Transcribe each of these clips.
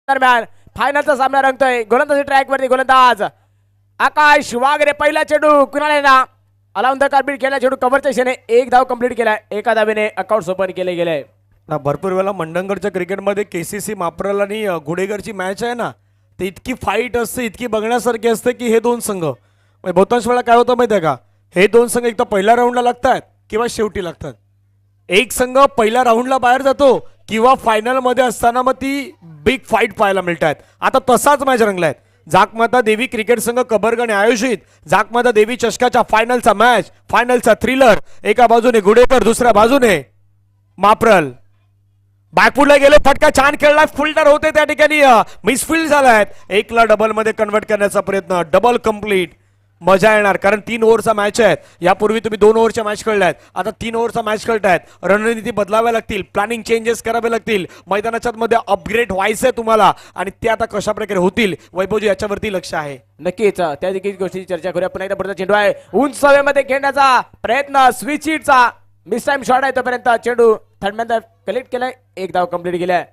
दरम्यान फायनलचा सामना रंगतोय. गोलंदाजी ट्रॅक वरती गोलंदाज आकाश वागरे. पहिला चेंडू कुणाला अलाउन द कार्बिट केला. चेंडू कव्हरच्या दिशेने एक धाव कंप्लीट केलाय. एका धावेने अकाउंट ओपन केले गेले. भरपूर वेळा मंडणगडच्या क्रिकेटमध्ये केसीसी माप्रल आणि घोडेगरची मॅच आहे ना, ते इतकी फाईट असते, इतकी बघण्यासारखी असते की हे दोन संघ बहुतांश वेळा काय होतं माहिती आहे का, हे दोन संघ एक तर पहिल्या राऊंडला लागतात किंवा शेवटी लागतात. एक संघ पहिल्या राऊंडला बाहेर जातो किंवा फायनलमध्ये असताना मग ती बिग फाईट पाहायला मिळतात. आता तसाच मॅच रंगलाय. जाकमाता देवी क्रिकेट संघ कबरगणे आयोजित जाकमाता देवी चषकाच्या फायनलचा मॅच, फायनलचा थ्रिलर. एका बाजूने घोडेकर, दुसऱ्या बाजूने माप्रल. बॅकफुटला गेले, फटका छान खेळला, फिल्डर होते त्या ठिकाणी मिसफिल्ड झालाय. एकला डबल मध्ये कन्वर्ट करण्याचा प्रयत्न, डबल कंप्लीट. मजा येणार कारण 3 ओव्हरचा मॅच आहे. यापूर्वी तुम्ही 2 ओव्हरच्या मॅच खेळल्यात, आता 3 ओव्हरचा मॅच खेळतायत. रणनीती बदलाव्या लागतील, प्लॅनिंग चेंजेस करावे लागतील. मैदानाच्या मध्ये अपग्रेड व्हायचंय तुम्हाला आणि ते आता कशा प्रकारे होतील वैभवजी याच्यावरती लक्ष आहे. नक्कीच त्या देखील गोष्टीची चर्चा करूया. पुन्हा एकदा पुढचा चेंडू आहे उंच हवेमध्ये खेळण्याचा प्रयत्न, स्विच हिटचा मिस टाइम शॉट आहे. तोपर्यंत चेंडू थर्डमॅन कलेक्ट केलाय. एक धाव कंप्लीट केलाय.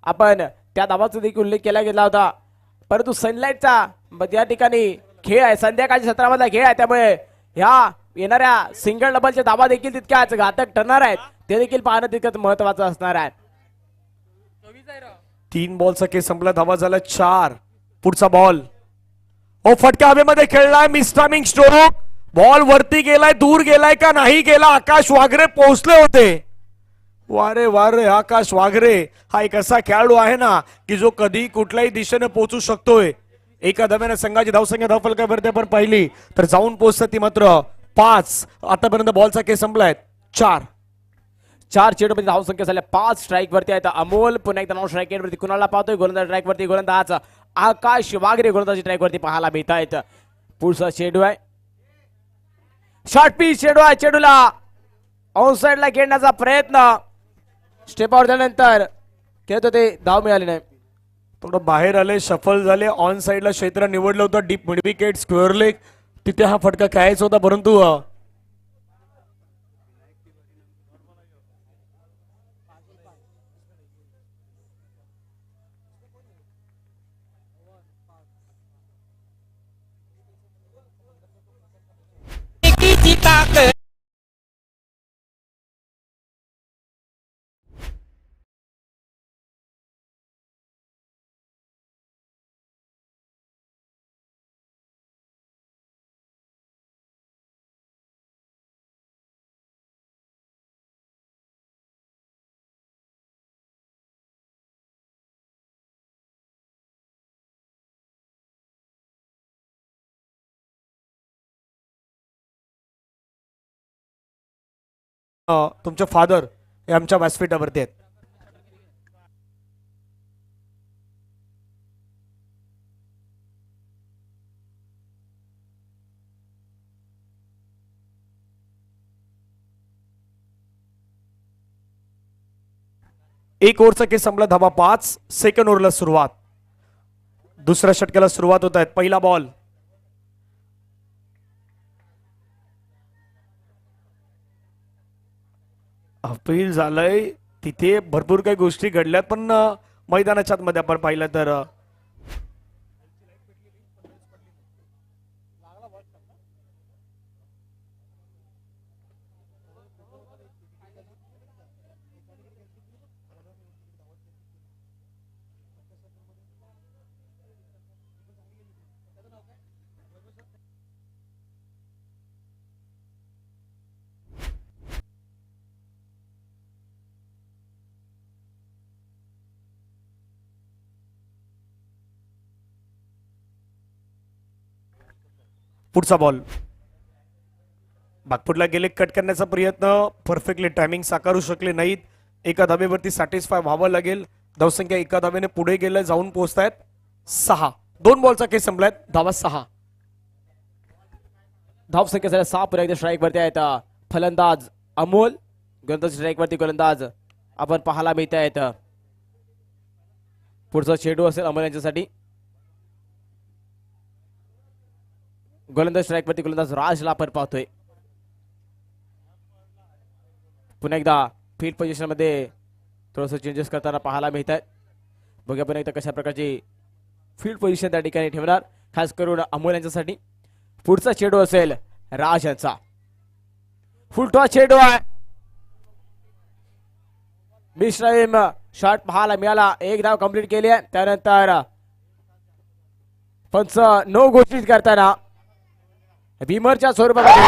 आपण त्या धावाचा देखील उल्लेख केला गेला होता, परंतु सनलाइटचा या ठिकाणी खेळ आहे, संध्याकाळच्या सत्रामधला खेळ आहे. त्यामुळे ह्या येणाऱ्या सिंगल डबलच्या धावा देखील तितक्याच घातक ठरणार आहेत. ते देखील पाहणं तितकंच महत्वाचं असणार आहे. 3 बॉलचा खेळ संपला, धावा झाला 4. पुढचा बॉल ओ फटका हवेमध्ये खेळलाय, मिस टायमिंग स्ट्रोक. बॉल वरती गेलाय, दूर गेलाय का नाही गेला. आकाश वागरे पोहोचले होते. वारे वारे आकाश वागरे हा एक असा खेळाडू आहे ना की जो कधी कुठल्याही दिशेने पोहोचू शकतोय. एका धाव्याने संघाची धावसंख्या धावफलकावरती आपण पाहिली तर जाऊन पोहोचतात ती मात्र 5. आतापर्यंत बॉलचा खेळ संपलाय 4 चेंडूमध्ये धावसंख्या झाल्या 5. स्ट्राईक वरती आहे अमोल. पुन्हा एकदा नॉन स्ट्राईक वरती कुणाला पाहतोय. गोलंदाज स्ट्राईक वरती गोलंदाज आकाश वागरे गोलंदाजी स्ट्राईक वरती पाहायला मिळत आहेत. पुढचा चेंडू आहे शॉर्ट पिच चेंडू आहे. चेंडूला ऑन साइडला खेळण्याचा प्रयत्न, स्टेपआउट झाल्यानंतर खेळत होते, धाव मिळाली नाही. थोडं बाहेर आले, शफल झाले. ऑन साइडला क्षेत्र निवडलं होतं, deep mid wicket, square leg, तिथे हा फटका खेळायचा होता. परंतु तुमचे फादर हे आमच्या व्यासपीठावरती आहेत. एक ओव्हरचा केस संपला, धावा 5. सेकंड ओव्हरला सुरुवात, दुसऱ्या षटकाला सुरुवात होत आहेत. पहिला बॉल अपील झालंय, तिथे भरपूर काही गोष्टी घडल्यात पण मैदानाच्या मध्ये आपण पाहिलं तर पुढचा बॉल बागफुटला गेले, कट करण्याचा प्रयत्न, परफेक्टली टायमिंग साकारू शकले नाहीत. एका धावेवरती सॅटिस्फाय व्हावं लागेल. धावसंख्या एका धावेने पुढे गेलं, जाऊन पोहोचतायत 6. 2 बॉलचा केस संपलाय, धावा 6. धावसंख्या झाल्या 6. पुन्हा एकदा स्ट्राईक वरती आहेत फलंदाज अमोल. गोलंदाज स्ट्राईक वरती गोलंदाज आपण पाहायला मिळत आहेत. पुढचा चेंडू असेल अमोल यांच्यासाठी. गोलंदाज स्ट्राईक वरती गोलंदाज राजला आपण पाहतोय. पुन्हा एकदा फील्ड पोझिशन मध्ये थोडंसं चेंजेस करताना पाहायला मिळत आहेत. बघूया पण एकदा कशा प्रकारची फील्ड पोझिशन त्या ठिकाणी ठेवणार, खास करून अमोल यांच्यासाठी. पुढचा चेंडू असेल राज यांचा. फुलटॉस चेंडू आहे. मिश्राईम शॉट पाहायला मिळाला. एक धाव कंप्लीट केली आहे. त्यानंतर पंच नो घोषित करताना भीमरच्या स्वरूपामध्ये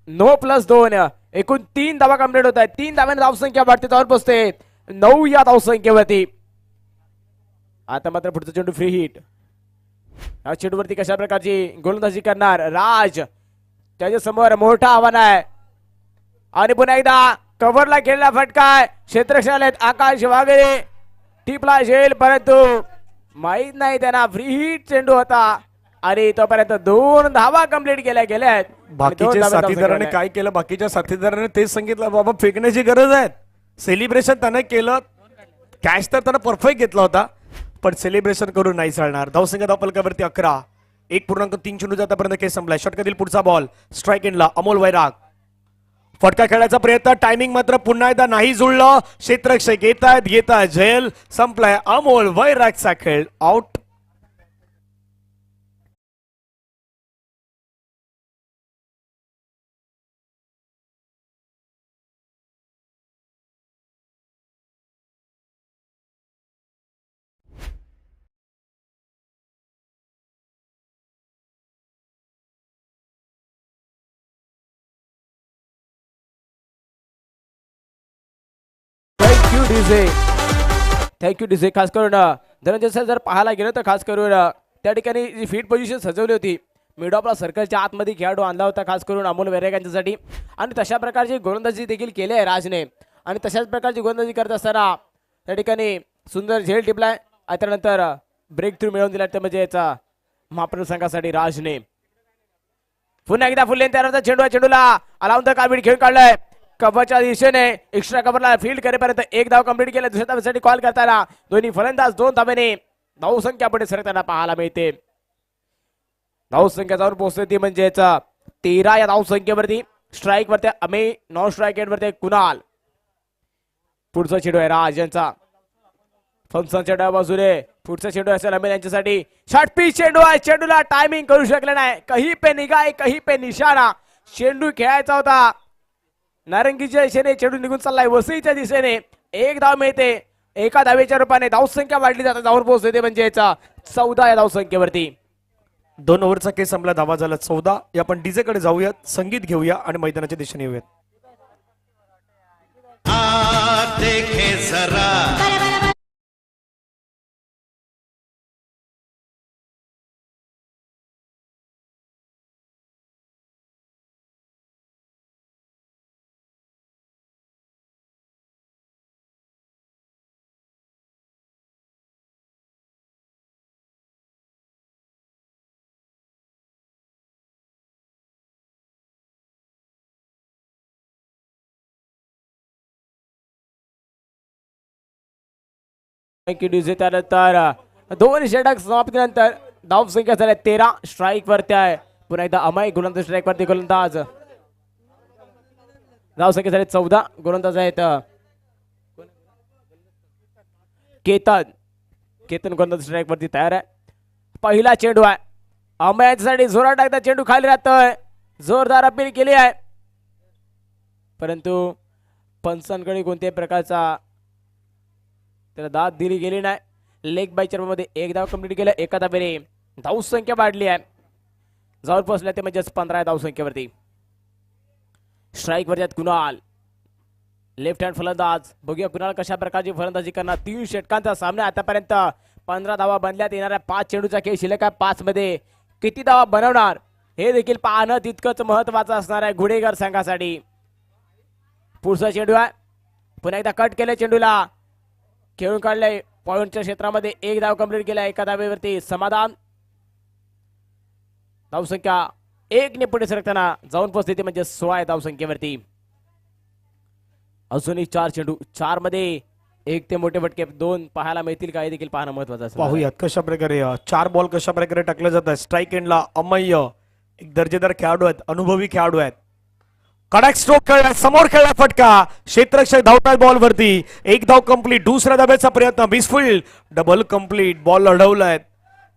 नो प्लस 2 एकूण 3 धावा कंप्लीट होत आहेत. 3 धाव्याने धावसंख्या वाढते, त्यावर पोहोचते 9 या धावसंख्येवरती. आता मात्र पुढचा चेंडू फ्री हिट. या चेंडूवरती कशा प्रकारची गोलंदाजी करणार राज, त्याच्या समोर मोठा आव्हान आहे. आणि पुन्हा एकदा कव्हरला खेळला फटका आहे. क्षेत्ररक्षक आकाश वागळे टिपला झेल, परंतु माहित नाही त्यांना फ्री हिट चेंडू होता आणि तोपर्यंत 2 धावा कंप्लीट केल्या गेल्यात. बाकीच्या साथीदाराने काय केलं, बाकीच्या साथीदाराने तेच सांगितलं बाबा फेकण्याची गरज आहे. सेलिब्रेशन त्याने केलं, कॅच तर त्यानं परफेक्ट घेतला होता, पण सेलिब्रेशन करून नाही चालणार. धावसंख्या धावफलकावरती 11. 1.3 चेंडू जातापर्यंत केस संपलाय. षटकातील पुढचा बॉल स्ट्राइक एंडला अमोल वैराग. फटका खेळायचा प्रयत्न, टायमिंग मात्र पुन्हा एकदा नाही जुळलं. क्षेत्ररक्षक घेत आहेत झेल, संपलाय अमोल वैरागचा खेळ. आउट. Thank you DJ. खास करून धनंजय सर जर पाहायला गेलं तर खास करून त्या ठिकाणी जी फील्ड पोझिशन सजवली होती, मिड ऑफला सर्कलच्या आतमध्ये खेळाडू आणला होता खास करून अमोल वैराग यांच्यासाठी. आणि तशा प्रकारची गोलंदाजी देखील केली आहे राजने. आणि तशाच प्रकारची गोलंदाजी करत असताना त्या ठिकाणी सुंदर झेल टिपलाय. त्यानंतर ब्रेक थ्रू मिळवून दिला, ते म्हणजे याचा महाप्रभ संघासाठी राजने. पुन्हा एकदा फुल लेंथ तयार चेंडू, चेंडूला अलाउन द काबीड खेळून काढलाय कव्हरच्या दिशेने. एक्स्ट्रा कव्हरला फील्ड करेपर्यंत 1 धाव कंप्लीट केला. दुसऱ्या धावेसाठी कॉल करताना दोन्ही फलंदाज 2 धावेने धावसंख्या पुढे सरकताना पाहायला मिळते. धावसंख्या जाऊन पोहोचते ती म्हणजे 13 या धावसंख्येवरती. स्ट्राईक वरती अमे, नॉन स्ट्राईक एंड वरती कुणाल. पुढचा चेंडू आहे राज यांचा. फंक्शनच्या डाव्या बाजूने पुढचा चेंडू असेल अमेल यांच्यासाठी. शॉर्ट पिच चेंडू आहे. चेंडूला टायमिंग करू शकले नाही. कहीं पे निगाह कहीं पे निशाणा. चेंडू खेळायचा होता नारंगीच्या दिशेने, चेंडू निघून चाललाय वसईच्या दिशेने. 1 धाव मिळते. एका धावेच्या रूपाने धावसंख्या वाढली जाते. धावर पोहोचते म्हणजे 14 या धावसंख्येवरती. 2 ओव्हरचा केस संपला. धावा झाला 14. आपण डीजे कडे जाऊयात, संगीत घेऊया आणि मैदानाच्या दिशेने येऊयात. देखे जरा डीजे. त्यानंतर 2 षटक समाप्त केल्यानंतर धाव संख्या झाल्या 13. स्ट्राईक वरती आहे पुन्हा एकदा अमाई गोलंदाज. स्ट्राईक वरती गोलंदाज. धाव संख्या झाली 14. गोलंदाज आहेत केतन गोलंदाज स्ट्राईक वरती तयार आहे. पहिला चेंडू आहे अमायांसाठी. जोरात टाकता चेंडू खाली राहतोय. जोरदार अपील केली आहे, परंतु पंचांकडे कोणत्याही प्रकारचा त्याला दाद दिली गेली नाही. लेग बाय मध्ये 1 धाव कंप्लीट केलं. एका धावेने धाव संख्या वाढली आहे. जाऊन पोहोचल्या ते म्हणजे 15 धाव संख्येवरती. स्ट्राईक वरती कुणाल, लेफ्ट हँड फलंदाज. बघूया कुणाल कशा प्रकारची फलंदाजी करणार. 3 षटकांचा सामना आतापर्यंत. 15 धावा बनल्यात. येणाऱ्या 5 चेंडूचा खेळ शिल्लक आहे. 5 मध्ये किती धावा बनवणार हे देखील पाहणं तितकंच महत्वाचं असणार आहे घोडेगर संघासाठी. पुढचा चेंडू आहे. पुन्हा एकदा कट केलं चेंडूला. खेळून काढलंय पॉइंटच्या क्षेत्रामध्ये. 1 धाव कंप्लीट केला. एका धावेवरती समाधान. धावसंख्या 1 ने पुढे सरकताना जाऊन पोहोचते म्हणजे 16 धावसंख्येवरती. अजूनही 4 चेंडू. 4 मध्ये 1 ते मोठे फटके 2 पाहायला मिळतील का हे देखील पाहणं महत्वाचं असतं. पाहूयात कशा प्रकारे 4 बॉल कशा प्रकारे टाकले जातात. स्ट्राईक एंडला अमय्य एक दर्जेदार खेळाडू आहेत, अनुभवी खेळाडू आहेत. कडक स्ट्रोक खेळला, समोर खेळला फटका, क्षेत्ररक्षक धावतात बॉल वरती, एक धाव कंप्लीट. दुसऱ्या धाब्याचा प्रयत्न, मिसफिल्ड, डबल कंप्लीट. बॉल लढवलाय.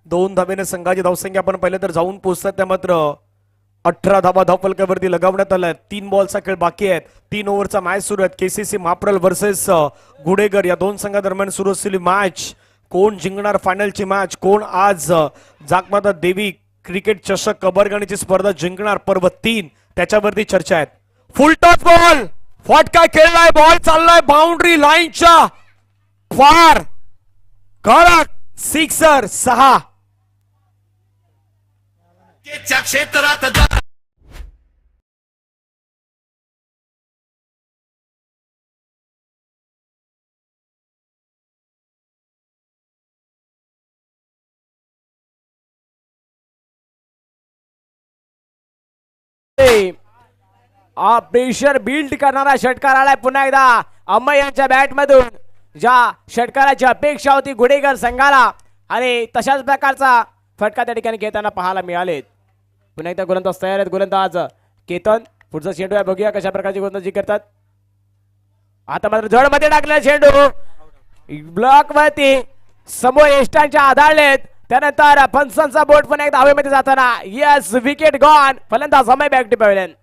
2 धाब्याने संघाची धावसंख्या आपण पहिले तर जाऊन पोहोचतात, त्या मात्र 18 धावा धावफलकावरती लगावण्यात आल्या. 3 बॉलचा खेळ बाकी आहेत. 3 ओव्हरचा मॅच सुरू आहे. केसीसी माप्रल वर्सेस गुडेगर या 2 संघादरम्यान सुरू असलेली मॅच. कोण जिंकणार फायनलची मॅच? कोण आज जागमाता देवी क्रिकेट चषक कबरगाणीची स्पर्धा जिंकणार? पर्व 3 त्याच्यावरती चर्चा आहेत. फुल टॉस बॉल, फटका खेळलाय, बॉल चाललाय बाउंड्री लाईनच्या पार, कडक सिक्सर. 6 च्या क्षेत्रात जा. प्रेशर बिल्ड करणारा षटकार आलाय पुन्हा एकदा अम्मय यांच्या बॅट मधून. ज्या षटकाराची अपेक्षा होती गुडेगर संघाला आणि तशाच प्रकारचा फटका त्या ठिकाणी घेताना पाहायला मिळाले. पुन्हा एकदा गोलंदाज तयार आहेत. गोलंदाज केतन, पुढचा चेंडू आहे, बघूया कशा प्रकारची गोलंदाजी करतात. आता मात्र जड मध्ये टाकलेला चेंडू ब्लॉक वरती समोर एस्टांच्या आधारलेत. त्यानंतर पंचांचा बोट पण एकदा हवेमध्ये जाताना यस विकेट गॉन. फलंदाज अमय बॅक टू पॅव्हलियन.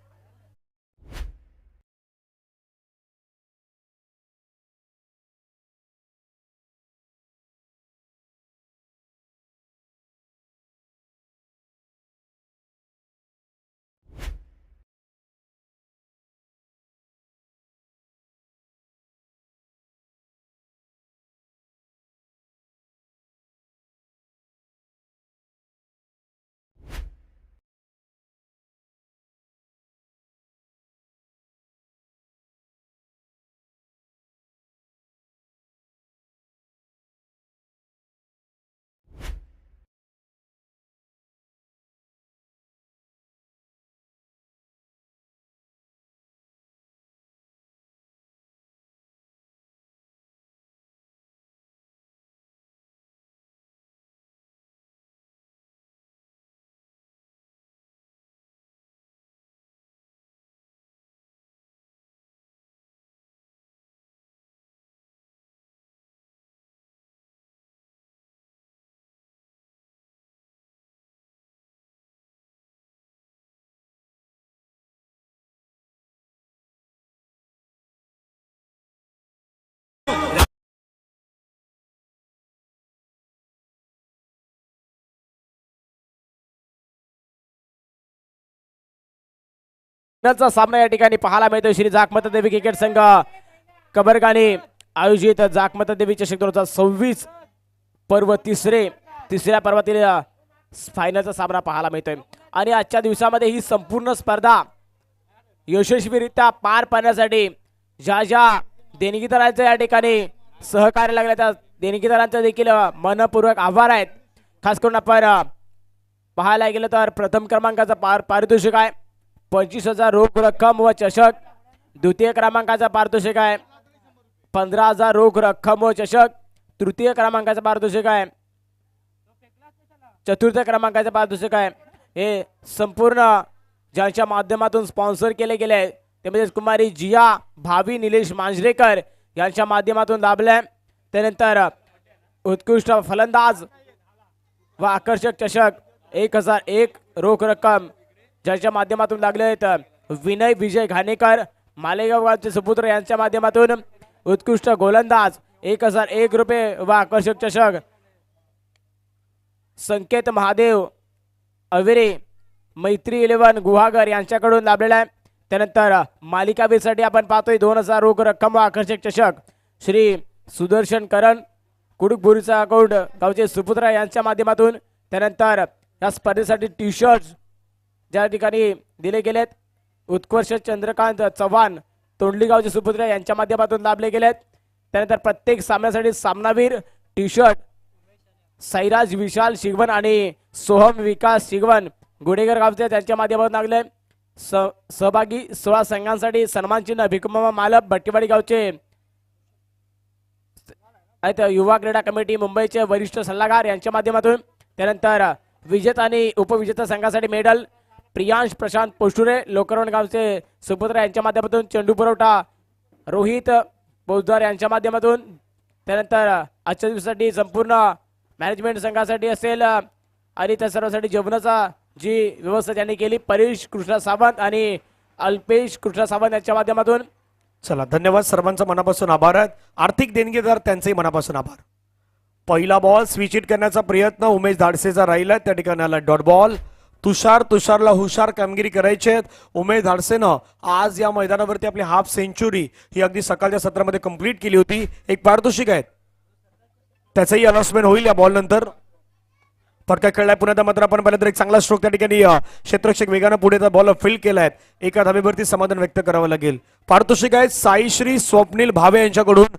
सामना या ठिकाणी पाहायला मिळतो. श्री जागमाता देवी क्रिकेट संघ कबरगाणी आयोजित जागमाता देवी चषक 2026 पर्व तिसऱ्या पर्वातील फायनलचा सामना पाहायला मिळतोय. आणि आजच्या दिवसामध्ये ही संपूर्ण स्पर्धा यशस्वीरित्या पार पाडण्यासाठी ज्या ज्या देणगीदारांच्या या ठिकाणी सहकार्य लागले त्या देणगीदारांचा देखील मनपूर्वक आभार आहेत. खास करून आपण पाहायला गेलं तर प्रथम क्रमांकाचा पारितोषिक आहे 25,000 रोख रक्कम व चषक. द्वितीय क्रमांकाचा पारितोषिक आहे 15,000 रोख रक्कम व चषक. तृतीय क्रमांकाचा पारितोषिक आहे, चतुर्थ क्रमांकाचा पारितोषिक आहे. हे संपूर्ण ज्यांच्या माध्यमातून स्पॉन्सर केले गेले आहे ते म्हणजे कुमारी जिया भावी निलेश मांजरेकर यांच्या माध्यमातून लाभले. त्यानंतर उत्कृष्ट फलंदाज व आकर्षक चषक 1,001 रोख रक्कम ज्यांच्या माध्यमातून लागले आहेत विनय विजय घाणेकर मालेगावचे सुपुत्र यांच्या माध्यमातून उत्कृष्ट गोलंदाज 1,001 रुपये व आकर्षक चषक संकेत महादेव अविरे मैत्री 11 गुहागर यांच्याकडून लाभलेला आहे. त्यानंतर मालिकावीरसाठी आपण पाहतोय 2,000 रोख रक्कम व आकर्षक चषक श्री सुदर्शन करण कुडुकबुरीचा अकाउंट गावचे सुपुत्र यांच्या माध्यमातून. त्यानंतर या स्पर्धेसाठी टी शर्ट ज्या ठिकाणी दिले गेलेत उत्कर्ष चंद्रकांत चव्हाण तोंडली गावचे सुपुत्र यांच्या माध्यमातून लाभले गेलेत. त्यानंतर प्रत्येक सामन्यासाठी सामनावीर टी शर्ट साईराज विशाल शिगवन आणि सोहम विकास शिगवन गुडेगर गावचे त्यांच्या माध्यमातून लागले. सहभागी 16 संघांसाठी सन्मान चिन्ह भिकुमामा मालप भट्टीवाडी गावचे आहेत युवा क्रीडा कमिटी मुंबईचे वरिष्ठ सल्लागार यांच्या माध्यमातून. त्यानंतर विजेता आणि उपविजेता संघासाठी मेडल प्रियांश प्रशांत पोष्टुरे लोकरवण गावचे सुपुत्र यांच्या माध्यमातून चेंडू पुरवठा रोहित पोजदार यांच्या माध्यमातून. त्यानंतर आजच्या दिवसासाठी संपूर्ण मॅनेजमेंट संघासाठी असेल आणि त्या सर्वांसाठी जेवणाचा जी व्यवस्था त्यांनी केली परेश कृष्णा सावंत आणि अल्पेश कृष्णा सावंत यांच्या माध्यमातून. चला धन्यवाद सर्वांचा मनापासून आभार आहेत. आर्थिक देणगीदार त्यांचेही मनापासून आभार. पहिला बॉल स्विच हिट करण्याचा प्रयत्न उमेश धाडसेचा राहिला. त्या ठिकाणी आला डॉट बॉल. तुषारला हुशार कामगिरी करायची आहे. उमेश धाडसेनं आज या मैदानावरती आपली हाफ सेंचुरी ही अगदी सकाळच्या सत्रामध्ये कंप्लीट केली होती. एक पारितोषिक आहे त्याचंही अनाउन्समेंट होईल या बॉल नंतर. फटका खेळलाय पुन्हा मात्र आपण पाहिलं तर एक चांगला स्ट्रोक त्या ठिकाणी क्षेत्ररक्षक वेगानं पुढे बॉल फील्ड केलाय. एका धावेवरती समाधान व्यक्त करावं लागेल. पारितोषिक आहेत साईश्री स्वप्नील भावे यांच्याकडून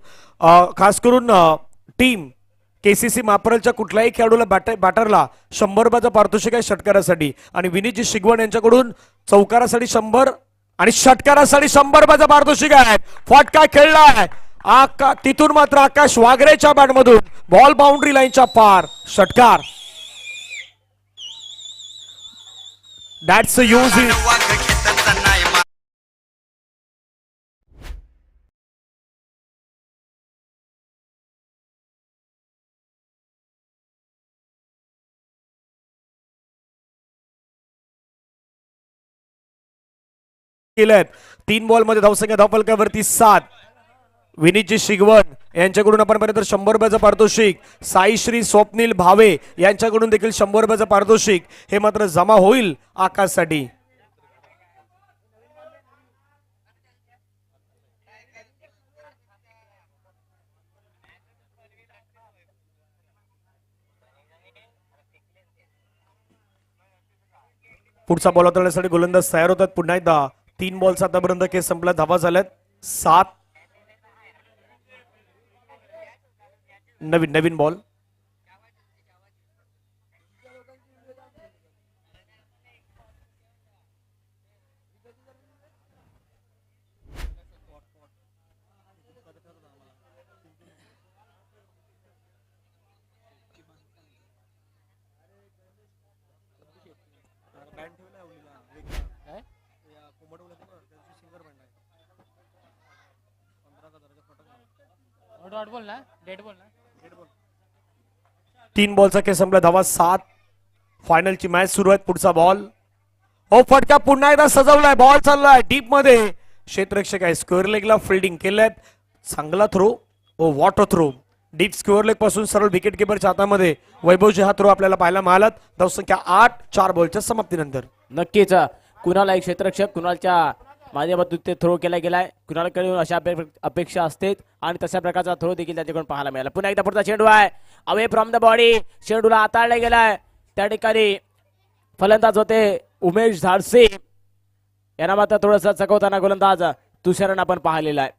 खास करून टीम केसीसी मापरलच्या कुठल्याही खेळाडूला बॅटरला 100 रुपयाचं पारितोषिक आहे षटकारासाठी. आणि विनीतजी शिगवण यांच्याकडून चौकारासाठी 100 आणि षटकारासाठी 100 रुपयाचं पारितोषिक आहे. फटका खेळलाय तिथून मात्र आकाश वागरेच्या बॅटमधून बॉल बाउंड्री लाईनच्या पार षटकार. That's a use it. केलेत 3 बॉल मध्ये धावसंख्या धावफलकावरती 7. विनीतजी शिगवण यांच्याकडून आपण पाहिलं तर 100 रुपयाचं पारितोषिक. साईश्री स्वप्नील भावे यांच्याकडून देखील 100 रुपयाचं पारितोषिक हे मात्र जमा होईल आकाशसाठी. पुढचा बॉल हाताळण्यासाठी गोलंदाज तयार होतात. पुन्हा एकदा 3 बॉल्स आतापर्यंत खेळ संपला. धावा झाल्यात 7. नवीन बॉल. तीन बॉलचा खेळ संपला. धावा 7. फायनलची मॅच सुरू आहे. पुढचा बॉल ओ फटका पुन्हा एकदा सजवलाय. बॉल चाललाय डीप मध्ये. क्षेत्ररक्षक आहे स्क्वेअर लेगला फिल्डिंग केलंय. चांगला throw oh what a throw deep square leg पासून सरळ विकेट किपरच्या हातामध्ये वैभवजी हा थ्रो आपल्याला पाहायला मिळाला. धावसंख्या 8. 4 बॉलच्या समाप्तीनंतर. नक्कीच कुणाला एक क्षेत्ररक्षक कुणालच्या माध्यमातून ते थ्रो केला गेलाय. कुणालकडून अशा अपेक्षा असते आणि तशा प्रकारचा थ्रो देखील त्यांच्याकडून पाहायला मिळाला. पुन्हा एकदा पुढचा चेंडू आहे अवे फ्रॉम द बॉडी. चेंडूला हाताळला गेलाय. त्या ठिकाणी फलंदाज होते उमेश धाडसे यांना मात्र थोडंसं चकवताना गोलंदाज तुषारन आपण पाहिलेला आहे.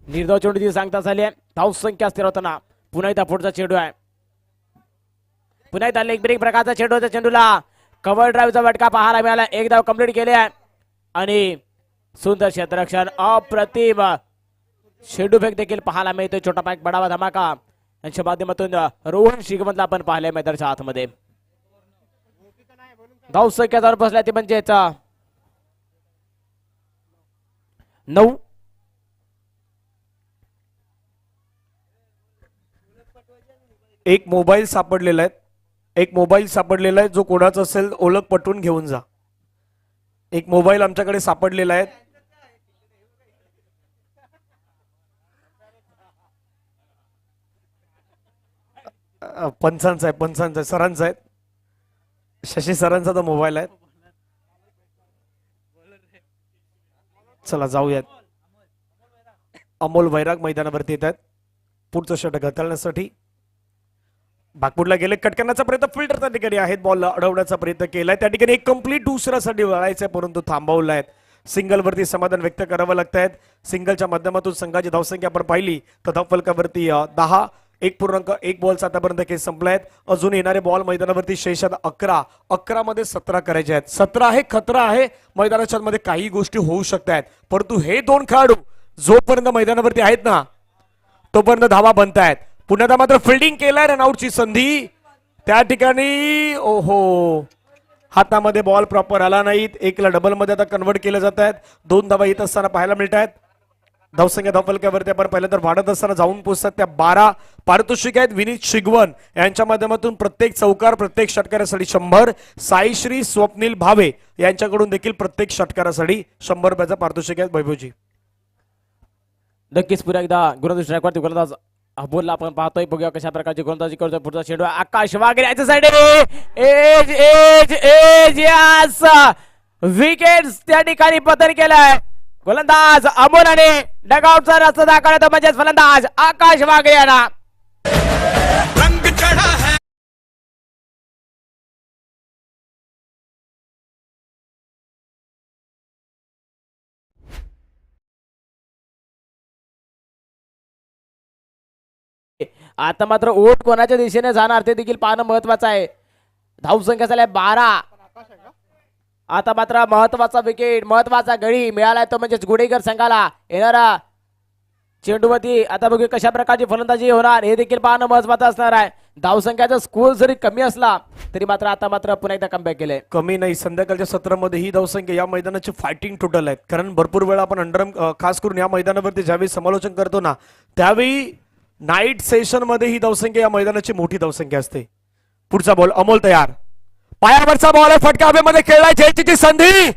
निर्धाव चेंडू सांगता झाली आहे. धावसंख्या स्थिर होताना पुन्हा एकदा पुढचा चेंडू आहे. पुन्हा एकदा लेग ब्रेक प्रकारचा चेंडू होता. चेंडूला कव्हर ड्राईव्हचा फटका पाहायला मिळाला. एक धाव कंप्लीट केले आहे आणि सुंदर क्षेत्ररक्षण अप्रतिम शेडू फेक देखील पाहायला मिळतोय. छोटा पॅक बडावा धमाका यांच्या माध्यमातून रोहन शिगवंतला आपण पाहिलंय मैदानाच्या आतमध्ये. धावसंख्या जर बसल्या ती म्हणजे 9. एक मोबाईल सापडलेला आहे. जो कोणाचा असेल ओळख पटवून घेऊन जा. एक मोबाईल आमच्याकडे सापडलेला आहे. पंचांचा आहे सरांचा आहे. शशी सरांचा तो मोबाईल आहे. चला जाऊयात. अमोल वैराग मैदानावरती येत आहेत पुढचं षटक हाताळण्यासाठी. बागपूरला गेले. कट करण्याचा प्रयत्न फिल्डर त्या ठिकाणी आहेत. बॉल अडवण्याचा प्रयत्न केलाय. त्या ठिकाणी एक कंप्लीट दुसऱ्यासाठी वळायचंय परंतु थांबवलाय. सिंगल वरती समाधान व्यक्त करावं लागतायत. सिंगलच्या माध्यमातून संघाची धावसंख्या आपण पाहिली तर धावफलकावरती 10. 1.1 बॉल्स आतापर्यंत खेळ संपलायत. अजून येणारे बॉल मैदानावरती शेषात 11. 11 मध्ये 17 करायचे आहेत. 17 आहे खतरा आहे. मैदानाच्या मध्ये काही गोष्टी होऊ शकतात परंतु हे 2 खेळाडू जोपर्यंत मैदानावरती आहेत ना तोपर्यंत धावा बनतायत. पुन्हा मात्र फिल्डिंग केलाय. रनआउटची संधी त्या ठिकाणी. ओहो हातामध्ये बॉल प्रॉपर आला नाहीत, एकला डबल मध्ये आता कन्वर्ट केले जात आहेत. 2 धावा येत असताना पाहायला मिळत आहेत. धावसंख्या धावफलक्यावरती आपण पहिल्यांदा वाढत असताना जाऊन पोहोचतात त्या 12 पारितोषिक आहेत. विनीत शिगवन यांच्या माध्यमातून प्रत्येक चौकार प्रत्येक षटकारासाठी 100. साईश्री स्वप्नील भावे यांच्याकडून देखील प्रत्येक षटकारासाठी 100 रुपयाचा पारितोषिक आहेत. वैभवजी नक्कीच पुन्हा एकदा गोलंदाज स्ट्राईकवरती गोलंदाज बोलला आपण पाहतोय. बघूया कशा प्रकारची गोलंदाजी करतोय. पुढचा चेंडू आकाश वागरे याच्या साईड एज एज एज यास विकेट त्या ठिकाणी पतन केलाय. गोलंदाज अमोल आणि डगआउटचा रस्ता दाखवला म्हणजेच फलंदाज आकाश वागरे यांना. रंग चढ़ा है आता मात्र ओट कोणाच्या दिशेने जाणार ते देखील पाहणं महत्वाचं आहे. धावसंख्या झाल्या 12. आता मात्र महत्वाचा विकेट महत्वाचा गडी मिळालाय तो म्हणजेच गुडेकर संघाला. येणारा चेंडूवरती आता बघूया कशा प्रकारची फलंदाजी होणार हे देखील पाहणं महत्वाचं असणार आहे. धावसंख्याचा स्कोर जरी कमी असला तरी मात्र आता मात्र पुन्हा एकदा कमबॅक केलंय. कमी नाही, संध्याकाळच्या सत्रामध्ये ही धावसंख्या या मैदानाची फायटिंग टोटल आहेत. कारण भरपूर वेळा आपण खास करून या मैदानावरती ज्यावेळी समालोचन करतो ना त्यावेळी नाईट सेशन मध्ये ही धावसंख्या या मैदानाची मोठी धावसंख्या असते. पुढचा बॉल अमोल तयार, पायावरचा बॉल आहे, फटका हवेमध्ये खेळलाय, झेलची संधी,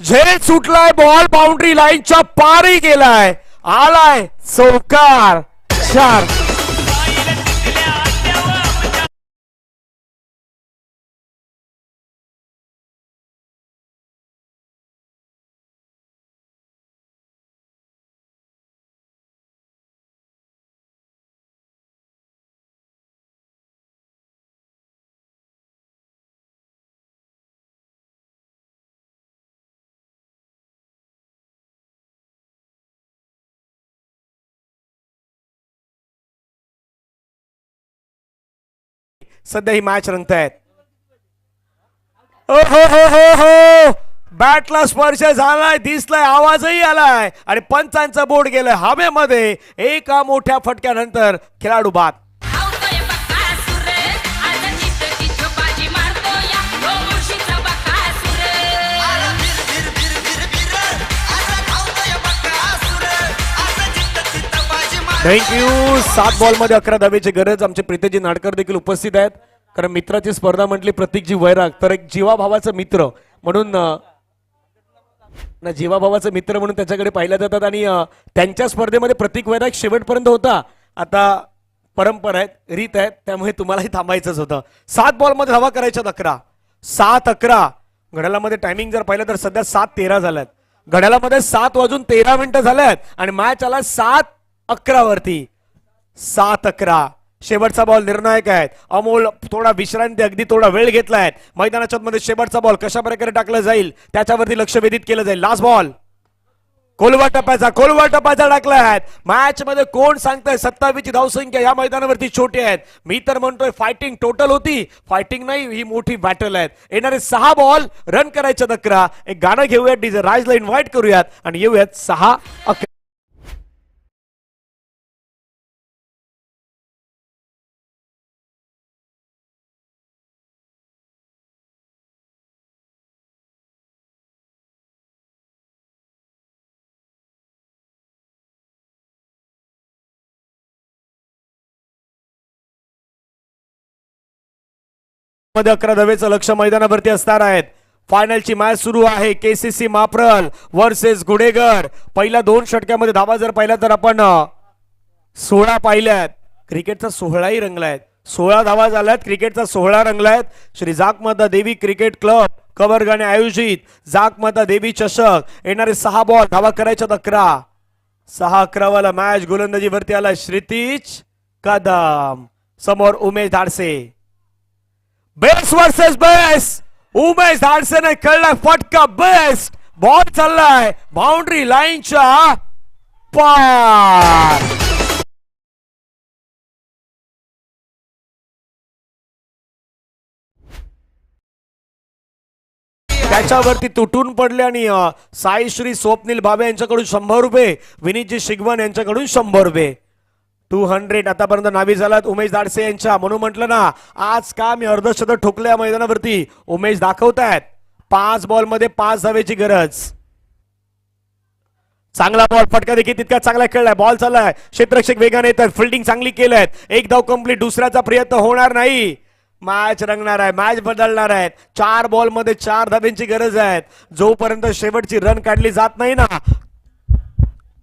झेल सुटलाय, बॉल बाउंड्री लाईनच्या पारही गेलाय, आलाय चौकार 4. सध्या ही मॅच रंगतायत. हो बॅटला स्पर्श झालाय, दिसलाय, आवाजही आलाय आणि पंचांचा बोर्ड गेलाय हवेमध्ये. एका मोठ्या फटक्यानंतर खेळाडू बाद. थँक्यू. 7 बॉल मध्ये 11 धावेची गरज. आमचे प्रीतेजी नाडकर देखील उपस्थित आहेत. कारण मित्राची स्पर्धा म्हटली प्रतीकजी वैराग, तर एक जीवाभावाचा मित्र म्हणून जीवाभावाचा मित्र म्हणून त्याच्याकडे पाहिल्या जातात आणि त्यांच्या स्पर्धेमध्ये प्रतीक वैराग शेवटपर्यंत होता. आता परंपरा आहेत, रीत आहेत, त्यामुळे तुम्हालाही थांबायचंच होतं. 7 बॉल मध्ये धावा करायच्यात 11. 7-11 घड्याळामध्ये टायमिंग जर पाहिलं तर सध्या 7:13 झाल्यात. घड्याळामध्ये 7:13 झाल्यात आणि मॅच आला 7:11 वरती. 7:11 शेवटचा बॉल निर्णायक आहेत. अमोल थोडा विश्रांती, अगदी थोडा वेळ घेतलाय. मैदानाच्या मध्ये शेवटचा बॉल कशा प्रकारे टाकला जाईल त्याच्यावरती लक्ष वेधित केलं जाईल. लास्ट बॉल कोलवा टप्प्याचा टाकलाय. मॅच मध्ये कोण सांगताय 27 ची धावसंख्या या मैदानावरती छोटी आहेत. मी तर म्हणतोय फायटिंग टोटल होती, फायटिंग नाही ही मोठी बॅटल आहेत. येणारे 6 बॉल रन करायचे 11. एक गाणं घेऊयात, डीजे राजला इन्व्हाइट करूयात आणि येऊयात 6-11. मध्ये 11 धावेचं लक्ष मैदानावरती असणार आहेत. फायनलची मॅच सुरू आहे. KCC Mapral versus Gudegar. पहिल्या 2 षटक्यामध्ये धावा जर पाहिल्या तर आपण 16 पाहिल्यात. क्रिकेटचा 16ही रंगलाय. 16 धावा झाल्यात. क्रिकेटचा 16 रंगलायत. श्री जागमाता देवी क्रिकेट क्लब कबरगाणे आयोजित जागमाता देवी चषक. येणारे 6 बॉल धावा करायच्या 11. 6-11 वाला मॅच गोलंदाजीवरती आला श्रीतीज कदम. समोर Umesh Dhadse. Base versus base. उमेश धाडसेने खेळलाय फटका. बेस्ट बॉल चाललाय बाउंड्री लाईनच्या पार. त्याच्यावरती तुटून पडले आणि साईश्री स्वप्नील भावे यांच्याकडून 100 रुपये, विनीतजी शिगवन यांच्याकडून 100 रुपये. 200 आतापर्यंत नावी झालात उमेश दाडसे यांच्या. म्हणून म्हटलं ना आज का मी अर्धशतक ठोकल्या मैदानावरती. उमेश दाखवतायत 5 बॉलमध्ये 5 धावेची गरज. चांगला बॉल, फटका देखील तितका चांगला खेळलाय. बॉल चाललाय, क्षेत्ररक्षक वेगाने येतात, फिल्डिंग चांगली केलंय. एक धाव कंप्लीट, दुसऱ्याचा प्रयत्न होणार नाही. मॅच रंगणार आहे, मॅच बदलणार आहेत. 4 बॉलमध्ये 4 धाब्यांची गरज आहे. जोपर्यंत शेवटची रन काढली जात नाही ना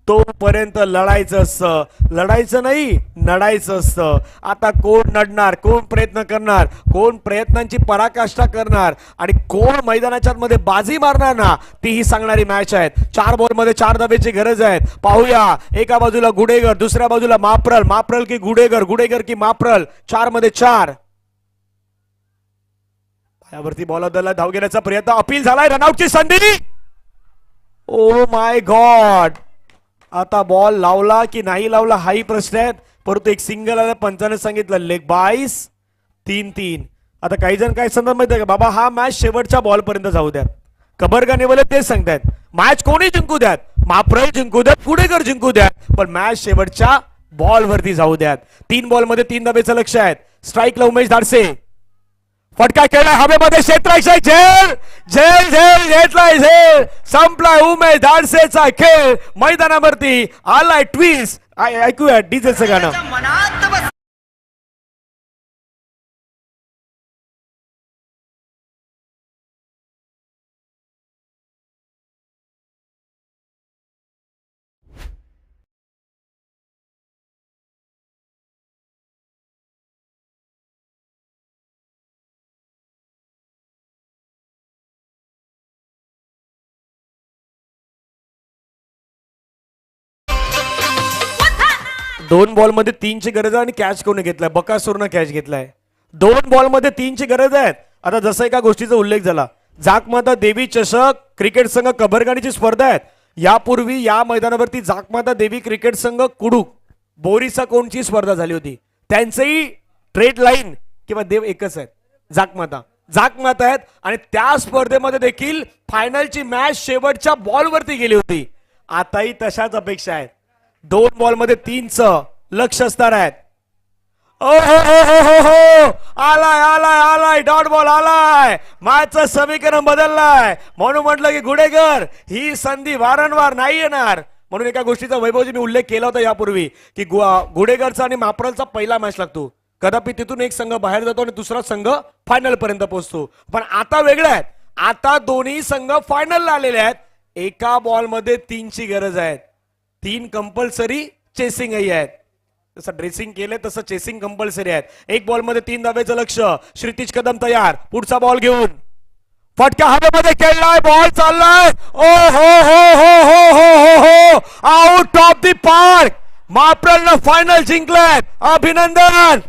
तोपर्यंत लढायचं असतं. लढायचं नाही, नडायचं असतं. आता कोण नडणार, कोण प्रयत्न करणार, कोण प्रयत्नांची पराकाष्ठा करणार आणि कोण मैदानाच्या मध्ये बाजी मारणार ना तीही सांगणारी मॅच आहे. 4 बॉलमध्ये 4 धाब्याची गरज आहे. पाहूया, एका बाजूला गुडेगर, दुसऱ्या बाजूला माप्रल. माप्रल की गुडेगर, गुडेगर की माप्रल. 4 मध्ये 4. पायावरती बॉल बदलला, धाव घेण्याचा प्रयत्न, अपील झालाय, रनआउटची संधी. Oh my God. आता बॉल लावला की नाही लावला हाही प्रश्न आहे. परंतु एक सिंगल आला, पंचाने सांगितलं लेग बाईस. 3-3. आता काही जण काय सांगतात माहिती आहे का, बाबा हा मॅच शेवटच्या बॉल पर्यंत जाऊ द्या. कबरगानेवाले तेच सांगतायत, मॅच कोणी जिंकू द्यात, माप्रल जिंकू द्यात, गुडेगर जिंकू द्यात, पण मॅच शेवटच्या बॉल वरती जाऊ द्यात. 3 बॉलमध्ये 3 धाब्याचं लक्ष आहे. स्ट्राईकला उमेश धाडसे, फटका खेळलाय हवेमध्ये, क्षेत्ररक्षक झेल झेल झेल घेतलाय, झेल संपलाय. उमेश धाडसेचा खेळ मैदानावरती आलाय. ट्विस्ट ऐकूया डीजेचं गाणं. दोन बॉलमध्ये 3ची गरज आहे आणि कॅच कोणी घेतलाय, बकासूरनं कॅच घेतलाय. 2 बॉलमध्ये 3ची गरज आहे. आता जसं एका गोष्टीचा उल्लेख झाला, जाकमाता देवी चषक क्रिकेट संघ कबरगाणीची स्पर्धा आहे. यापूर्वी या मैदानावरती जाकमाता देवी क्रिकेट संघ कुडूक बोरिसा कोणची स्पर्धा झाली होती. त्यांचंही ट्रेड लाईन किंवा देव एकच आहेत, जाकमाता आहेत. आणि त्या स्पर्धेमध्ये देखील फायनलची मॅच शेवटच्या बॉलवरती गेली होती. आताही तशाच अपेक्षा आहेत. 2 बॉलमध्ये 3चं लक्ष असणार आहेत. ओ हो हो हो हो हो, आलाय आलाय आलाय, डॉट बॉल आलाय. मॅचचं समीकरण बदललाय. म्हणून म्हटलं की गुडेगर ही संधी वारंवार नाही येणार. म्हणून एका गोष्टीचा वैभवजी मी उल्लेख केला होता यापूर्वी की गुडेगरचा आणि माप्रलचा पहिला मॅच लागतो. कदापि तिथून एक संघ बाहेर जातो आणि दुसरा संघ फायनल पर्यंत पोहोचतो. पण आता वेगळं आहे, आता दोन्ही संघ फायनलला आलेले आहेत. एका बॉलमध्ये 3ची गरज आहे. 3 कंपल्सरी चेसिंग आहेत. जसं ड्रेसिंग केलंय तसं चेसिंग कंपल्सरी आहेत. 1 बॉलमध्ये 3 धाब्याचं लक्ष. श्रीतीश कदम तयार, पुढचा बॉल घेऊन फटका हवेमध्ये खेळलाय, बॉल चाललाय. ओ हो हो हो हो हो हो, आउट ऑफ द पार्क. माप्रलनं फायनल जिंकलाय, अभिनंदन.